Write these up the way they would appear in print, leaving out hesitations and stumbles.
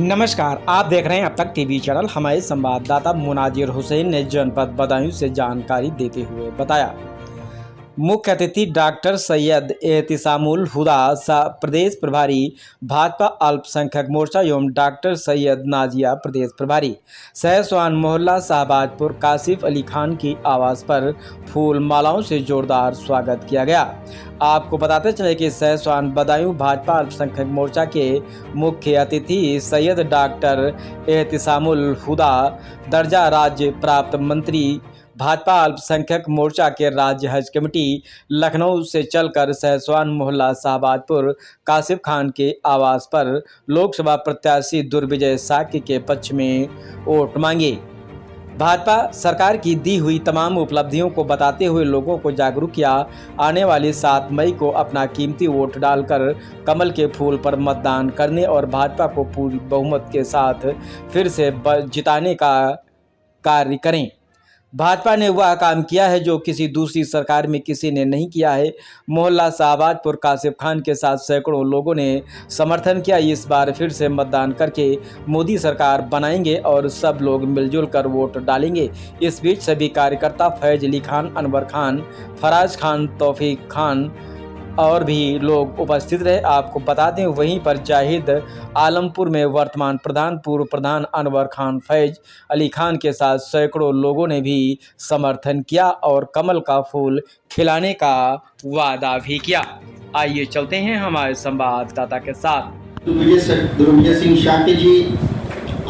नमस्कार, आप देख रहे हैं अब तक टीवी चैनल। हमारे संवाददाता मुनाजिर हुसैन ने जनपद बदायूं से जानकारी देते हुए बताया। मुख्य अतिथि डॉक्टर सैयद एहतिसामुल हुदा प्रदेश प्रभारी भाजपा अल्पसंख्यक मोर्चा एवं डॉक्टर सैयद नाजिया प्रदेश प्रभारी सहसवान मोहल्ला शाहबाजपुर कासिफ अली खान की आवास पर फूल मालाओं से जोरदार स्वागत किया गया। आपको बताते चले कि सहसवान बदायूं भाजपा अल्पसंख्यक मोर्चा के मुख्य अतिथि सैयद डॉक्टर एहतिसामुल हुदा दर्जा राज्य प्राप्त मंत्री भाजपा अल्पसंख्यक मोर्चा के राज्य हज कमेटी लखनऊ से चलकर सहसवान मोहल्ला शाहबाजपुर कासिफ खान के आवास पर लोकसभा प्रत्याशी दुर्विजय साकी के पक्ष में वोट मांगे। भाजपा सरकार की दी हुई तमाम उपलब्धियों को बताते हुए लोगों को जागरूक किया। आने वाली 7 मई को अपना कीमती वोट डालकर कमल के फूल पर मतदान करने और भाजपा को पूरी बहुमत के साथ फिर से जिताने का कार्य करें। भाजपा ने वह काम किया है जो किसी दूसरी सरकार में किसी ने नहीं किया है। मोहल्ला शाहबाजपुर कासिफ खान के साथ सैकड़ों लोगों ने समर्थन किया। इस बार फिर से मतदान करके मोदी सरकार बनाएंगे और सब लोग मिलजुल कर वोट डालेंगे। इस बीच सभी कार्यकर्ता फैज अली खान, अनवर खान, फराज खान, तौफीक खान और भी लोग उपस्थित रहे। आपको बता दें, वहीं पर जाहिद आलमपुर में वर्तमान प्रधान पूर्व प्रधान अनवर खान, फैज अली खान के साथ सैकड़ों लोगों ने भी समर्थन किया और कमल का फूल खिलाने का वादा भी किया। आइए चलते हैं हमारे संवाददाता के साथ। दुर्विजय सिंह शाकी जी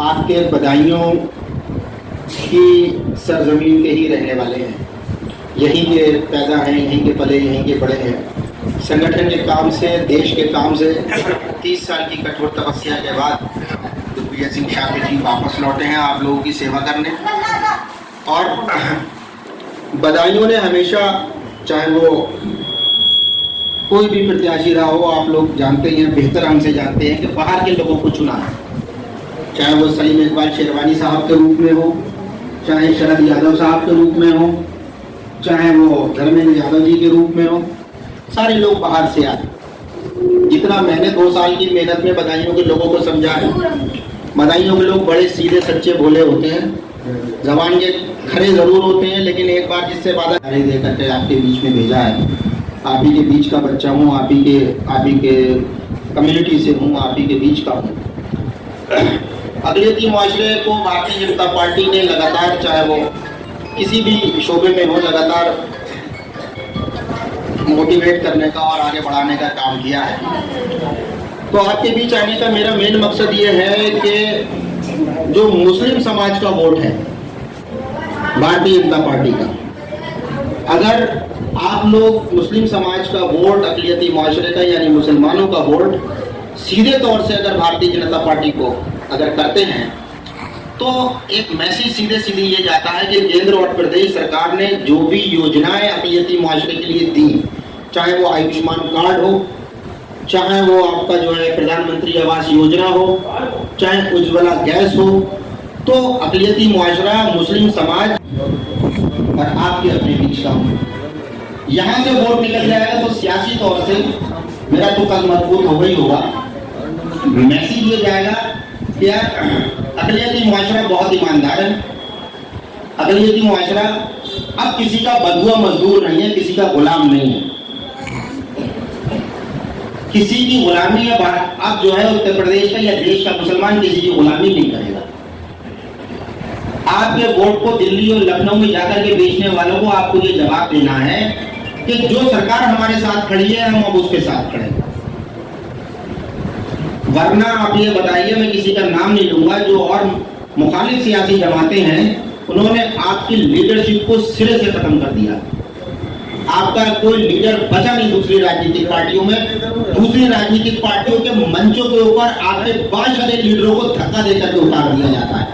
आपके बदायूं की सरजमीन के ही रहने वाले हैं, यहीं के पैदा हैं, यहीं के पले, यहीं के बड़े हैं। संगठन के काम से, देश के काम से 30 साल की कठोर तपस्या के बाद दुर्विजय सिंह शाकी जी वापस लौटे हैं आप लोगों की सेवा करने। और बदायूं ने हमेशा, चाहे वो कोई भी प्रत्याशी रहा हो, आप लोग जानते हैं, बेहतर हमसे जानते हैं कि बाहर के लोगों को चुना है। चाहे वो सलीम इकबाल शेरवानी साहब के रूप में हो, चाहे शरद यादव साहब के रूप में हो, चाहे वो धर्मेंद्र यादव जी के रूप में हो, सारे लोग बाहर से आए। जितना मैंने 2 साल की मेहनत में बदायूं के लोगों को समझा है, बदायूं के लोग बड़े सीधे सच्चे भोले होते हैं, जबान के खरे जरूर होते हैं, लेकिन एक बार जिससे वादा दे करके आपके बीच में भेजा है। आप ही के बीच का बच्चा हूँ, आप ही के कम्युनिटी से हूँ, आप ही के बीच का हूँ। अक़लियती मुआशरे को भारतीय जनता पार्टी ने लगातार, चाहे वो किसी भी शोबे में हो, लगातार मोटिवेट करने का और आगे बढ़ाने का काम किया है। तो आपके बीच आने का मेरा मेन मकसद ये है कि जो मुस्लिम समाज का वोट है भारतीय जनता पार्टी का, अगर आप लोग मुस्लिम समाज का वोट, अक़लियती मुआशरे का यानी मुसलमानों का वोट सीधे तौर से अगर भारतीय जनता पार्टी को अगर करते हैं, तो एक मैसेज सीधे सीधे ये जाता है कि केंद्र और प्रदेश सरकार ने जो भी योजनाएं अक़लियती मुआशरे के लिए दी, चाहे वो आयुष्मान कार्ड हो, चाहे वो आपका जो है प्रधानमंत्री आवास योजना हो, चाहे उज्ज्वला गैस हो, तो अक़लियती मुआशरा, मुस्लिम समाज और आपके अपने बीच का हो। यहाँ से वोट निकल जाएगा तो सियासी तौर से मेरा तो कल मजबूत हो गई होगा। मैसेज ये जाएगा कि यार अक़लियती मुआशरा बहुत ईमानदार है, अक़लियती मुआशरा अब किसी का बदुआ मजदूर नहीं है, किसी का गुलाम नहीं है, किसी की गुलामी है। अब जो है उत्तर प्रदेश का या देश का मुसलमान किसी की गुलामी नहीं करेगा। आपके वोट को दिल्ली और लखनऊ में जाकर के बेचने वालों को आपको ये जवाब देना है कि जो सरकार हमारे साथ खड़ी है, हम अब उसके साथ खड़े हैं। वरना आप ये बताइए, मैं किसी का नाम नहीं लूंगा, जो और मुखालिफ सियासी जमातें हैं, उन्होंने आपकी लीडरशिप को सिरे से खत्म कर दिया। आपका कोई लीडर बचा नहीं दूसरी राजनीतिक पार्टियों में। दूसरी राजनीतिक पार्टियों के मंचों के ऊपर आपके 5 सारे लीडरों को धक्का देकर के उतार दिया जाता है।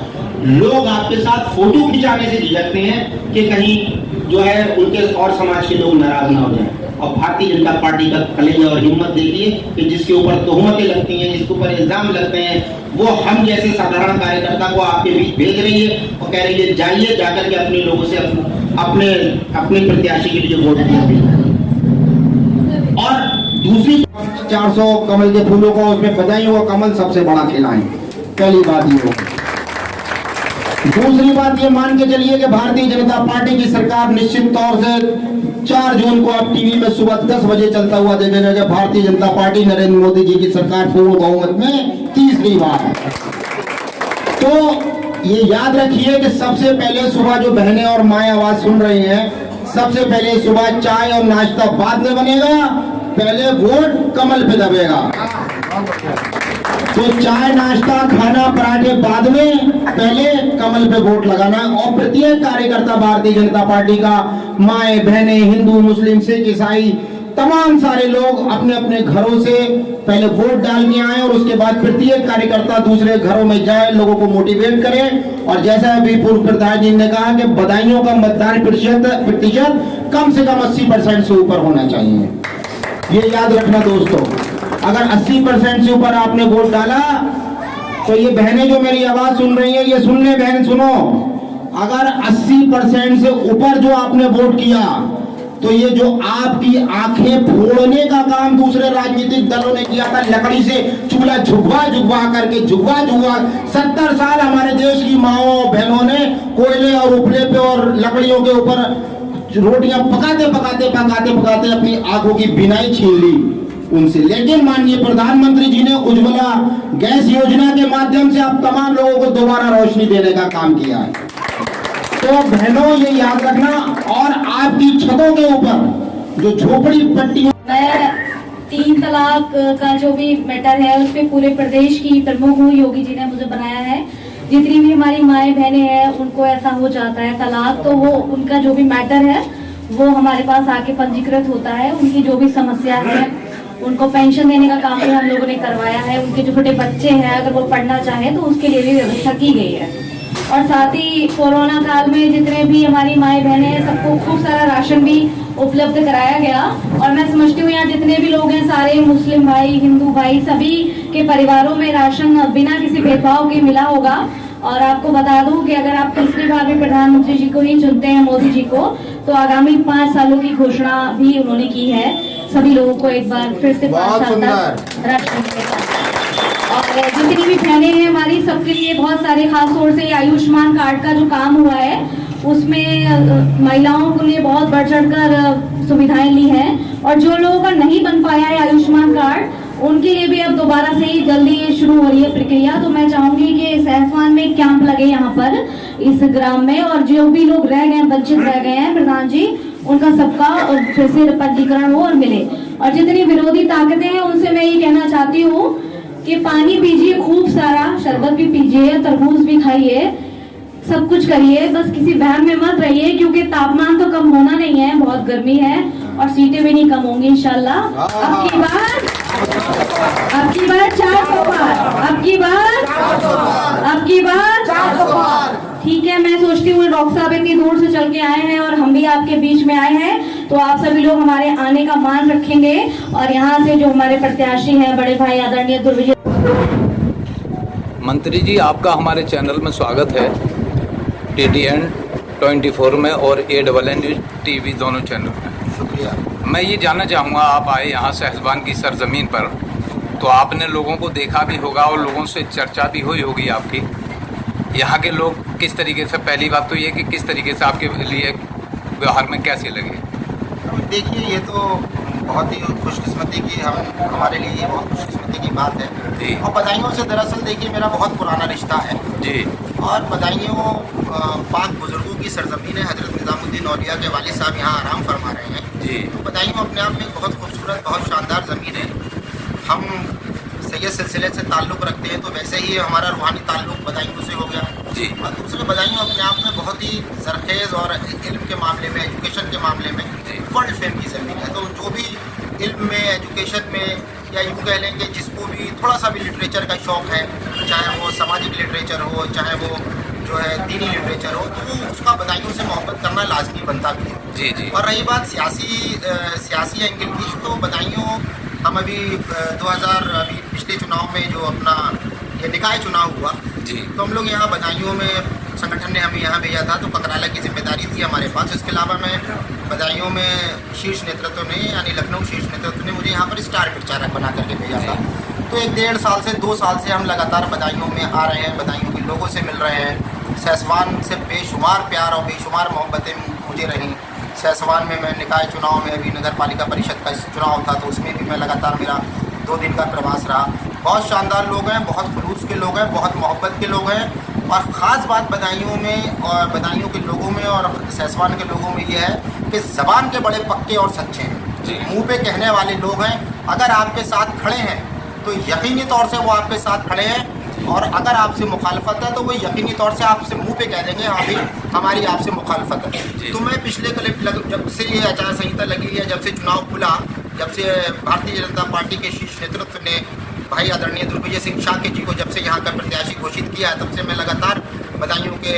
लोग आपके साथ फोटो खिंचाने से झिझकते हैं कि कहीं जो है उनके और समाज के लोग नाराज ना हो जाए। और भारतीय जनता पार्टी का कलेजा और हिम्मत देखिए कि जिसके ऊपर तोहमतें लगती हैं, जिसके ऊपर इल्जाम लगते हैं, वो हम जैसे साधारण कार्यकर्ता को आपके बीच भेज रही है और कह रही है जाइए, जाकर के अपने लोगों से अपने प्रत्याशी के लिए वोट दिया। और दूसरी 400 कमल के फूलों को उसमें बधाई, वो कमल सबसे बड़ा खिलाएं। पहली बात ये होगी। दूसरी बात ये मान के चलिए कि भारतीय जनता पार्टी की सरकार निश्चित तौर से 4 जून को आप टीवी में सुबह 10 बजे चलता हुआ देखेगा जब भारतीय जनता पार्टी नरेंद्र मोदी जी की सरकार पूर्ण बहुमत में तीसरी बार। तो ये याद रखिए कि सबसे पहले सुबह जो बहनें और माएं आवाज सुन रही हैं, सबसे पहले सुबह चाय और नाश्ता बाद में बनेगा, पहले वोट कमल पे दबेगा। तो चाय नाश्ता खाना पराठे बाद में, पहले कमल पे वोट लगाना। और प्रत्येक कार्यकर्ता भारतीय जनता पार्टी का, माएं बहनें, हिंदू मुस्लिम सिख ईसाई तमाम सारे लोग अपने अपने घरों से पहले वोट डाल के आए और उसके बाद प्रत्येक कार्यकर्ता दूसरे घरों में जाए, लोगों को मोटिवेट करे। और जैसा अभी पूर्व प्रधान जी ने कहा कि बदायूं का मतदान प्रतिशत कम से कम 80% से ऊपर होना चाहिए। ये याद रखना दोस्तों, अगर 80% से ऊपर आपने वोट डाला तो ये बहनें जो मेरी आवाज सुन रही है, ये सुन ले बहन, सुनो, अगर 80% से ऊपर जो आपने वोट किया तो ये जो आपकी आंखें फोड़ने का काम दूसरे राजनीतिक दलों ने किया था, लकड़ी से चूल्हा झुकवा करके 70 साल हमारे देश की माओ बहनों ने कोयले और उपले पे और लकड़ियों के ऊपर रोटियां पकाते अपनी आंखों की बिनाई छीन ली उनसे। लेकिन माननीय प्रधानमंत्री जी ने उज्ज्वला गैस योजना के माध्यम से आप तमाम लोगों को दोबारा रोशनी देने का काम किया है। तो बहनों ये याद रखना, और आपकी छतों के ऊपर जो झोपड़ी पट्टी, मैं 3 तलाक का जो भी मैटर है उस पे पूरे प्रदेश की प्रमुख हूँ। योगी जी ने मुझे बनाया है। जितनी भी हमारी माएँ बहनें हैं उनको ऐसा हो जाता है तलाक, तो वो उनका जो भी मैटर है वो हमारे पास आके पंजीकृत होता है। उनकी जो भी समस्या है उनको पेंशन देने का काम भी हम लोगों ने करवाया है। उनके जो छोटे बच्चे हैं अगर वो पढ़ना चाहें तो उसके लिए भी व्यवस्था की गई है। और साथ ही कोरोना काल में जितने भी हमारी माएँ बहनें हैं सबको खूब सारा राशन भी उपलब्ध कराया गया। और मैं समझती हूँ यहाँ जितने भी लोग हैं सारे मुस्लिम भाई, हिंदू भाई, सभी के परिवारों में राशन बिना किसी भेदभाव के मिला होगा। और आपको बता दूं कि अगर आप तीसरी बार भी प्रधानमंत्री जी को ही चुनते हैं, मोदी जी को, तो आगामी 5 सालों की घोषणा भी उन्होंने की है सभी लोगों को एक बार फिर से 5 साल तक राशन मिलेगा। और जितनी भी बहनें हैं हमारी सबके लिए बहुत सारे, खास तौर से आयुष्मान कार्ड का जो काम हुआ है उसमें महिलाओं के लिए बहुत बढ़ चढ़ कर सुविधाएं ली हैं। और जो लोगों का नहीं बन पाया है आयुष्मान कार्ड उनके लिए भी अब दोबारा से ही जल्दी ये शुरू हो रही है प्रक्रिया। तो मैं चाहूंगी कि सहसवान में कैंप लगे यहाँ पर इस ग्राम में, और जो भी लोग रह गए वंचित रह गए हैं प्रधान जी उनका सबका फिर से पंजीकरण हो और मिले। और जितनी विरोधी ताकतें हैं उनसे मैं ये कहना चाहती हूँ कि पानी पीजिए, खूब सारा शरबत भी पीजिए, तरबूज भी खाइए, सब कुछ करिए, बस किसी वहम में मत रहिए क्योंकि तापमान तो कम होना नहीं है, बहुत गर्मी है और सीटें भी नहीं कम होंगी इंशाल्लाह। अब की बार 400 पार, अब की बार 400 पार। ठीक है, मैं सोचती हूँ डॉक्टर साहब इतनी दूर से चल के आए हैं और हम भी आपके बीच में आए हैं, तो आप सभी लोग हमारे आने का मान रखेंगे। और यहाँ से जो हमारे प्रत्याशी हैं बड़े भाई आदरणीय दुर्विजय मंत्री जी, आपका हमारे चैनल में स्वागत है, TTN 24 में और ANN न्यूज़ TV दोनों चैनल में। शुक्रिया। मैं ये जानना चाहूँगा, आप आए यहाँ सहसवान की सरजमीन पर, तो आपने लोगों को देखा भी होगा और लोगों से चर्चा भी हुई होगी आपकी। यहाँ के लोग किस तरीके से, पहली बात तो ये कि किस तरीके से आपके लिए व्यवहार में कैसे लगे? देखिए, ये तो बहुत ही खुशकिस्मती की हमारे लिए ये बहुत खुशकिस्मती की बात है जी। और बदायूं से दरअसल देखिए मेरा बहुत पुराना रिश्ता है जी। और बदायूं पाक बुजुर्गों की सरजमीन है। हजरत निजामुद्दीन औलिया के वालिद साहब यहाँ आराम फरमा रहे हैं जी। तो बदायूं अपने आप में एक बहुत खूबसूरत, बहुत शानदार ज़मीन है। हम सैयद सिलसिले से ताल्लुक़ रखते हैं तो वैसे ही हमारा रूहानी ताल्लुक़ बदायूं से हो गया जी। और दूसरे बदायूं अपने आप में बहुत ही सरखेज़ और इल्म के मामले में, एजुकेशन के मामले में वर्ल्ड फेम की ज़मीन है। तो जो भी इल्म में, एजुकेशन में, या यूँ कह लें कि जिसको भी थोड़ा सा भी लिटरेचर का शौक़ है, चाहे वो सामाजिक लिटरेचर हो, चाहे वो जो है दीनी लिटरेचर हो, तो वो उसका बदायूं से मोहब्बत करना लाजमी बनता भी है जी जी। और रही बात सियासी एंगल की, तो बदायूं हम अभी 2000 अभी पिछले चुनाव में जो अपना ये निकाय चुनाव हुआ जी, तो हम लोग यहाँ बदायूं में संगठन ने हमें यहाँ भेजा था तो ककराला की जिम्मेदारी थी हमारे पास। इसके अलावा मैं बदायूं में शीर्ष नेतृत्व ने, यानी लखनऊ शीर्ष नेतृत्व ने मुझे यहाँ पर स्टार प्रचारक बना करके भेजा था। तो 1-1.5 साल से 2 साल से हम लगातार बदायूं में आ रहे हैं, बदायूं के लोगों से मिल रहे हैं। सहसवान से बेशुमार प्यार और बेशुमार मोहब्बतें मुझे रहीं। सहसवान में मैं निकाय चुनाव में अभी नगर पालिका परिषद का चुनाव था, तो उसमें भी मैं लगातार मेरा 2 दिन का प्रवास रहा। बहुत शानदार लोग हैं, बहुत खलूस के लोग हैं, बहुत मोहब्बत के लोग हैं। और ख़ास बात बदायूं में और बदायूं के लोगों में और सहसवान के लोगों में ये है कि ज़बान के बड़े पक्के और सच्चे हैं, मुंह पे कहने वाले लोग हैं। अगर आपके साथ खड़े हैं तो यकीनी तौर से वो आपके साथ खड़े हैं, और अगर आपसे मुखालफत है तो वो यकीनी तौर से आपसे मुंह पे कह देंगे हाँ भाई हमारी आपसे मुखालफत है। तो मैं पिछले जब से ये आचार संहिता लगी है, जब से चुनाव खुला, जब से भारतीय जनता पार्टी के शीर्ष नेतृत्व ने भाई आदरणीय दिग्विजय सिंह शाक्य जी को जब से यहाँ का प्रत्याशी घोषित किया है, तब से मैं लगातार बदायूं के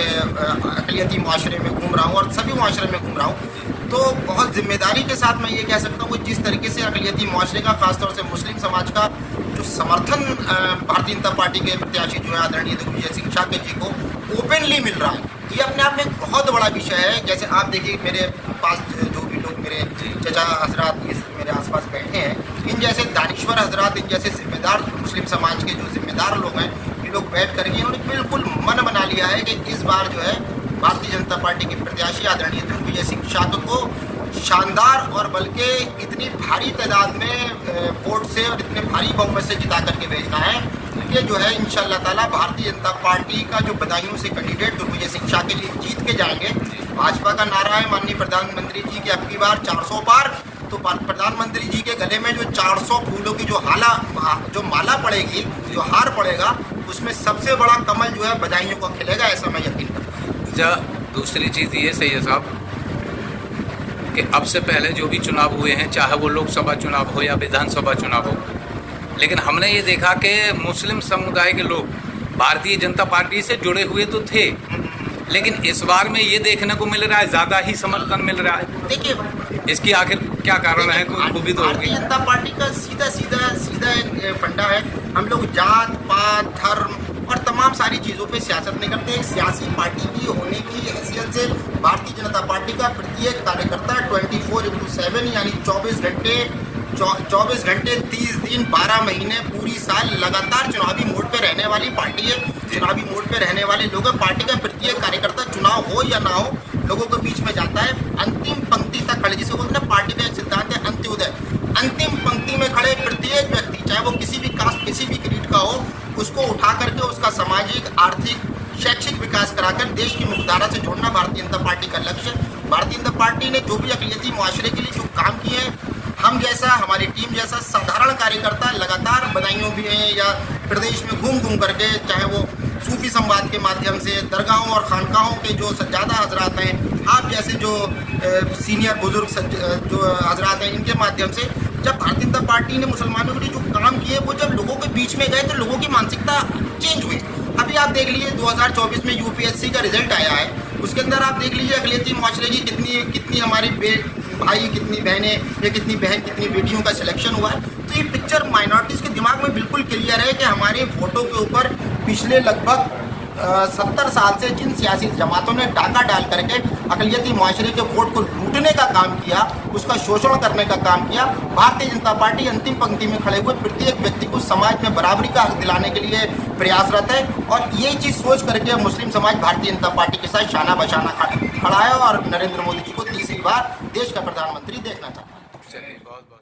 अक़लियती मुआशरे में घूम रहा हूँ और सभी मुआशरे में घूम रहा हूँ। तो बहुत जिम्मेदारी के साथ मैं ये कह सकता हूँ कि जिस तरीके से अक़लियती मुआशरे का, खासतौर से मुस्लिम समाज का जो समर्थन भारतीय जनता पार्टी के प्रत्याशी जो है आदरणीय दिग्विजय सिंह शाक्य जी को ओपनली मिल रहा है, ये अपने आप में एक बहुत बड़ा विषय है। जैसे आप देखिए मेरे पास जो भी लोग मेरे चचा हजरात मेरे आसपास बैठे हैं, इन जैसे दानिश्वर हजरात, इन जैसे जिम्मेदार मुस्लिम समाज के जो जिम्मेदार लोग हैं, ये लोग बैठ करके इन्होंने बिल्कुल मन बना लिया है कि इस बार जो है भारतीय जनता पार्टी के प्रत्याशी आदरणीय दिग्विजय सिंह शाक्य को शानदार और बल्कि इतनी भारी तादाद में वोट से और इतने भारी बहुमत से जिता करके भेजना है। ये जो है इंशाअल्लाह ताला भारतीय जनता पार्टी का जो बदायूं से कैंडिडेट दिग्विजय सिंह शाक्य जी जीत के जाएंगे। भाजपा का नारा है माननीय प्रधानमंत्री जी की अब की बार 400 पार, तो प्रधानमंत्री जी के गले में जो 400 फूलों की जो माला पड़ेगी, जो हार पड़ेगा, उसमें सबसे बड़ा कमल जो है बदायूं को खिलेगा, ऐसा मैं यकीन करता हूँ। दूसरी चीज़ ये सही है साहब कि अब से पहले जो भी चुनाव हुए हैं, चाहे वो लोकसभा चुनाव हो या विधानसभा चुनाव हो, लेकिन हमने ये देखा कि मुस्लिम समुदाय के लोग भारतीय जनता पार्टी से जुड़े हुए तो थे, लेकिन इस बार में ये देखने को मिल रहा है ज़्यादा ही समर्थन मिल रहा है। देखिए इसकी आखिर क्या कारण है, कोई खूबी तो होगी। भारतीय जनता पार्टी का सीधा फंडा है, हम लोग जात पात धर्म और तमाम सारी चीज़ों पे सियासत नहीं करते। एक सियासी पार्टी की होने की हैसियत से भारतीय जनता पार्टी का प्रत्येक कार्यकर्ता 24/7 यानी 24 घंटे 30 दिन 12 महीने पूरी साल लगातार चुनावी मोड पे रहने वाली पार्टी है। चुनावी मोड पे रहने वाले लोग हैं। पार्टी का प्रत्येक कार्यकर्ता चुनाव हो या ना हो लोगों के बीच में जाता है, अंतिम पंक्ति तक खड़े, जिसे बोलते हैं पार्टी का एक सिद्धांत है अंत्योदय। अंतिम पंक्ति में खड़े प्रत्येक व्यक्ति, चाहे वो किसी भी कास्ट किसी भी क्रीड का हो, उसको उठा करके उसका सामाजिक आर्थिक शैक्षिक विकास कराकर देश की मुख्यधारा से जोड़ना भारतीय जनता पार्टी का लक्ष्य है। भारतीय जनता पार्टी ने जो भी अक़लियती मुआशरे के लिए जो काम किए हैं, हम जैसा, हमारी टीम जैसा साधारण कार्यकर्ता लगातार बदायूं भी हैं या प्रदेश में घूम करके, चाहे वो सूफी संवाद के माध्यम से दरगाहों और खानकाहों के जो सज्जादा हजरात हैं, आप जैसे जो सीनियर बुजुर्ग जो हजरात हैं, इनके माध्यम से जब भारतीय जनता पार्टी ने मुसलमानों के लिए जो काम किए, वो जब लोगों के बीच में गए तो लोगों की मानसिकता चेंज हुई। अभी आप देख लीजिए 2024 में यूपीएससी का रिजल्ट आया है, उसके अंदर आप देख लीजिए अक़लियती मुआशरे की कितनी हमारी भाई, कितनी बहनें या कितनी बहन, कितनी बेटियों का सिलेक्शन हुआ है। तो ये पिक्चर माइनॉरिटीज़ के दिमाग में बिल्कुल क्लियर है कि हमारे वोटों के ऊपर पिछले लगभग 70 साल से जिन सियासी जमातों ने डाका डाल करके अक़लियती मुआशरे के वोट को लूटने का काम किया, उसका शोषण करने का काम किया, भारतीय जनता पार्टी अंतिम पंक्ति में खड़े हुए प्रत्येक व्यक्ति को समाज में बराबरी का हक दिलाने के लिए प्रयासरत है। और ये चीज़ सोच करके मुस्लिम समाज भारतीय जनता पार्टी के साथ शाना बशाना खड़ा है और नरेंद्र मोदी जी को तीसरी बार देश का प्रधानमंत्री देखना चाहता है। चलिए, बहुत बहुत